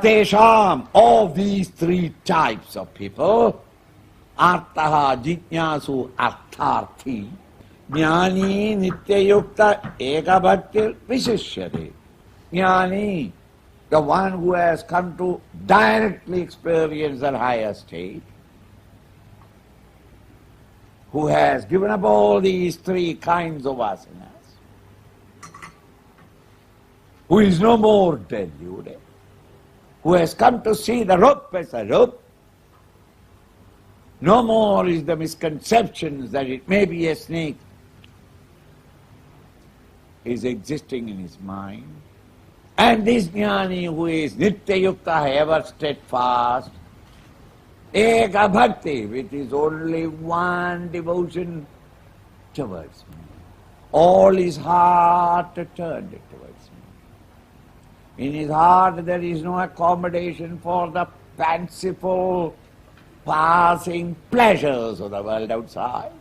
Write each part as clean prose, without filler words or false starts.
Tesham, of these three types of people, Artaha, Jnyasu, Artharthi, Jnani, Nityayukta, Ekabhakti, Vishishyate. Jnani, the one who has come to directly experience the higher state, who has given up all these three kinds of vasanas, who is no more deluded, who has come to see the rope as a rope. No more is the misconceptions that it may be a snake is existing in his mind. And this Jnani who is Nityayukta, ever steadfast, Eka Bhakti, which is only one devotion towards me. All his heart turned towards me. In his heart there is no accommodation for the fanciful, passing pleasures of the world outside.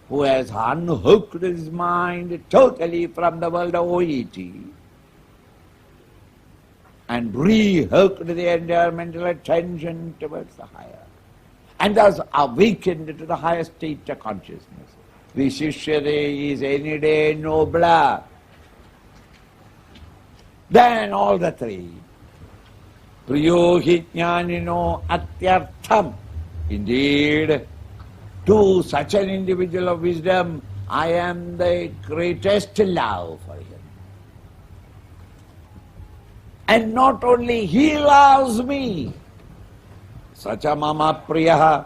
Who has unhooked his mind totally from the world of OET and rehooked the entire mental attention towards the higher, and thus awakened to the higher state of consciousness. Vishishyate is any day nobler than all the three. Priyo hi jnanino atyartham. Indeed, to such an individual of wisdom, I am the greatest love for him. And not only he loves me, sacha mama priyaha,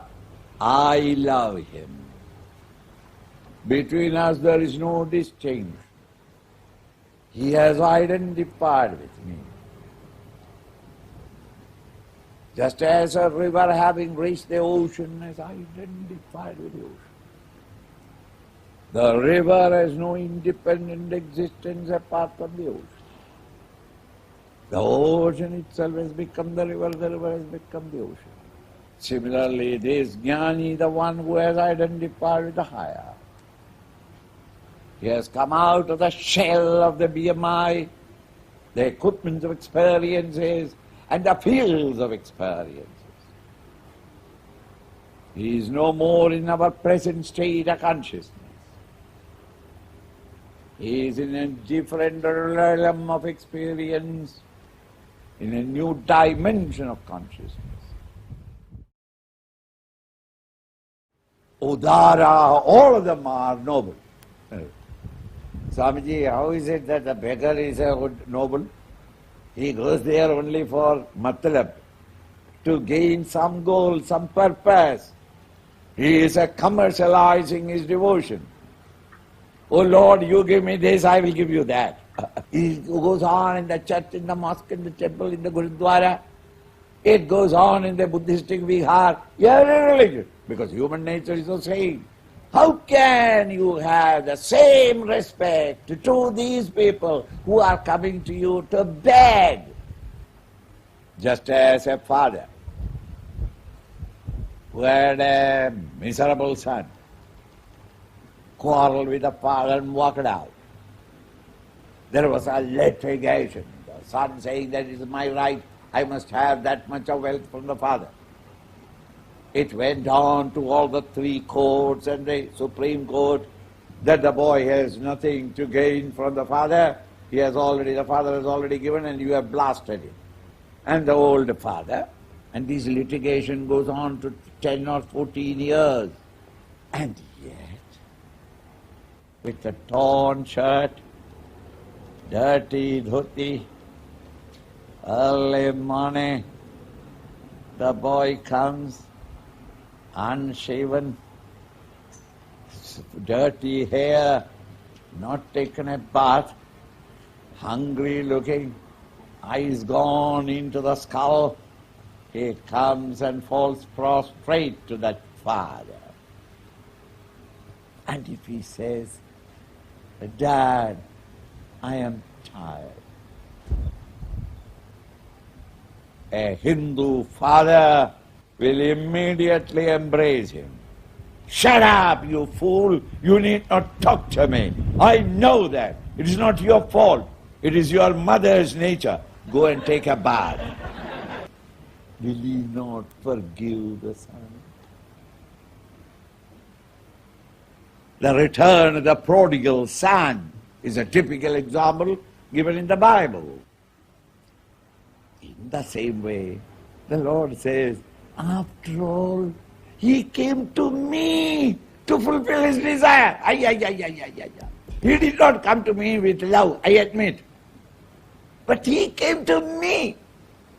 I love him. Between us there is no distinction. He has identified with me. Just as a river having reached the ocean is identified with the ocean. The river has no independent existence apart from the ocean. The ocean itself has become the river has become the ocean. Similarly, this Jnani, the one who has identified with the higher, he has come out of the shell of the BMI, the equipment of experiences, and the fields of experiences. He is no more in our present state of consciousness. He is in a different realm of experience, in a new dimension of consciousness. Udara, all of them are noble. Swamiji, how is it that the beggar is a noble? He goes there only for matlab, to gain some goal, some purpose. He is commercializing his devotion. Oh Lord, you give me this, I will give you that. He goes on in the church, in the mosque, in the temple, in the Gurudwara. It goes on in the Buddhistic vihar. Every religion, because human nature is the same. How can you have the same respect to these people who are coming to you to beg? Just as a father who had a miserable son quarreled with the father and walked out. There was a litigation. The son saying that it is my right, I must have that much of wealth from the father. It went on to all the three courts and the Supreme Court that the boy has nothing to gain from the father. The father has already given and you have blasted him. And the old father, and this litigation goes on to 10 or 14 years. And yet, with a torn shirt, dirty dhoti, early morning, the boy comes, unshaven, dirty hair, not taken a bath, hungry looking, eyes gone into the skull. He comes and falls prostrate to that father. And if he says, Dad, I am tired, a Hindu father will immediately embrace him. Shut up, you fool! You need not talk to me. I know that. It is not your fault. It is your mother's nature. go and take a bath. Will he not forgive the son? The return of the prodigal son is a typical example given in the Bible. In the same way, the Lord says, after all, he came to me to fulfill his desire. He did not come to me with love, I admit. But he came to me.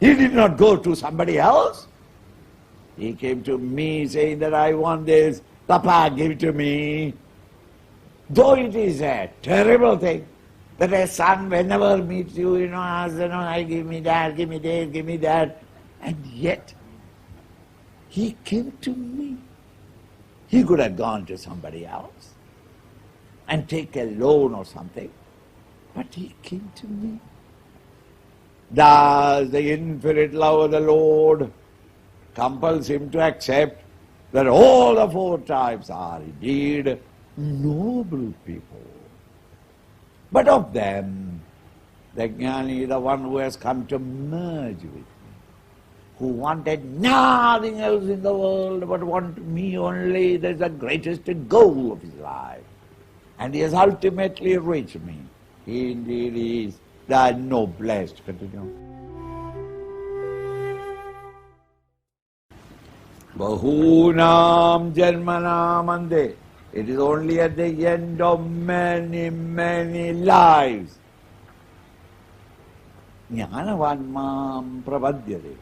He did not go to somebody else. He came to me saying that I want this. Papa, give it to me. Though it is a terrible thing that a son whenever meets you, asks, I give me that, give me this, give me that. And yet, he came to me. He could have gone to somebody else and take a loan or something, but he came to me. Thus, the infinite love of the Lord compels him to accept that all the four types are indeed noble people. But of them, the Jnani, the one who has come to merge with me, who wanted nothing else in the world but wanted me only, that's the greatest goal of his life. And he has ultimately reached me. He indeed is the noblest. Continue. Bahunam janmanam ande. It is only at the end of many, many lives. Jnanavanmam prapadyate.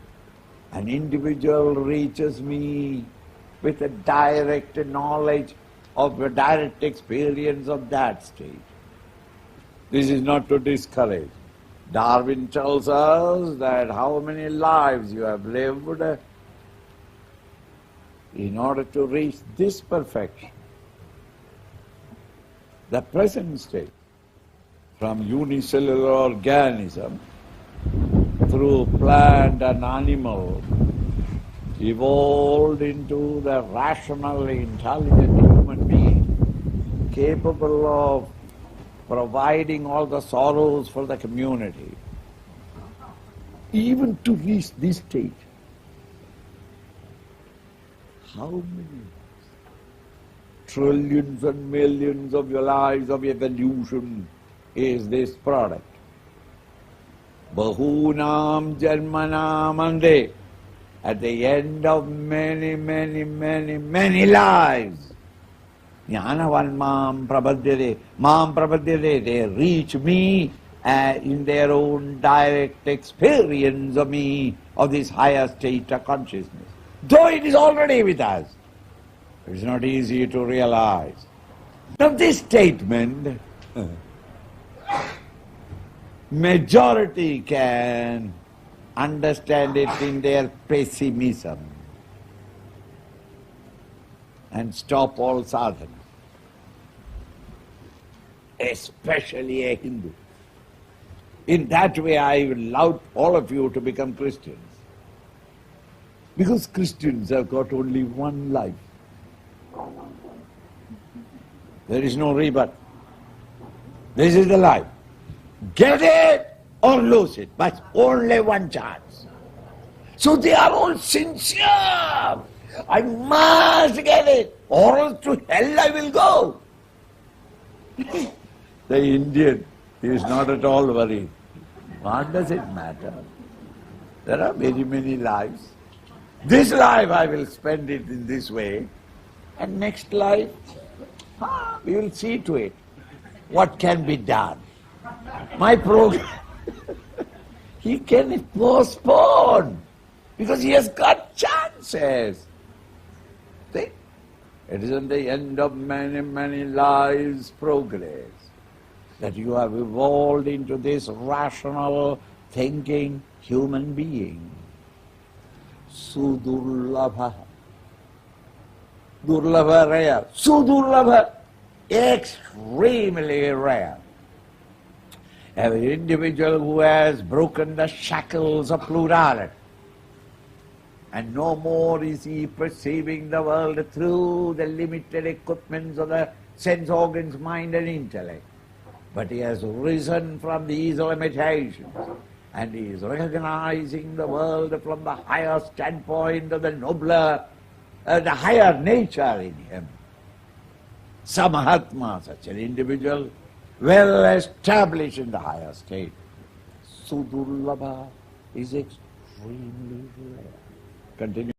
An individual reaches me with a direct knowledge of a direct experience of that state. This is not to discourage. Darwin tells us that how many lives you have lived in order to reach this perfection. The present state, from unicellular organism through plant and animal, evolved into the rationally intelligent human being, capable of providing all the sorrows for the community. Even to reach this state, how many trillions and millions of your lives of evolution is this product? Bahunam janmanam ande. At the end of many, many, many, many lives, Jnanavanmam prapadyate, mam prapadyate, they reach me in their own direct experience of me, of this higher state of consciousness. Though it is already with us, it's not easy to realize. Now this statement, majority can understand it in their pessimism and stop all sadhana, especially a Hindu. In that way I would love all of you to become Christians, because Christians have got only one life. There is no rebirth. This is the life. Get it or lose it, but only one chance. So they are all sincere. I must get it, or else to hell I will go. The Indian is not at all worried. What does it matter? There are many, many lives. This life I will spend it in this way, and next life, we will see to it what can be done. My program, he can postpone because he has got chances. See? It is in the end of many, many lives' progress that you have evolved into this rational, thinking human being. Sudurlabha. Durlabha rare. Sudurlabha, extremely rare. Every individual who has broken the shackles of plurality, and no more is he perceiving the world through the limited equipments of the sense organs, mind and intellect, but he has risen from these limitations and he is recognizing the world from the higher standpoint of the nobler, the higher nature in him. Samahatma, such an individual, well established in the higher state. Sudurlabha is extremely rare. Continue.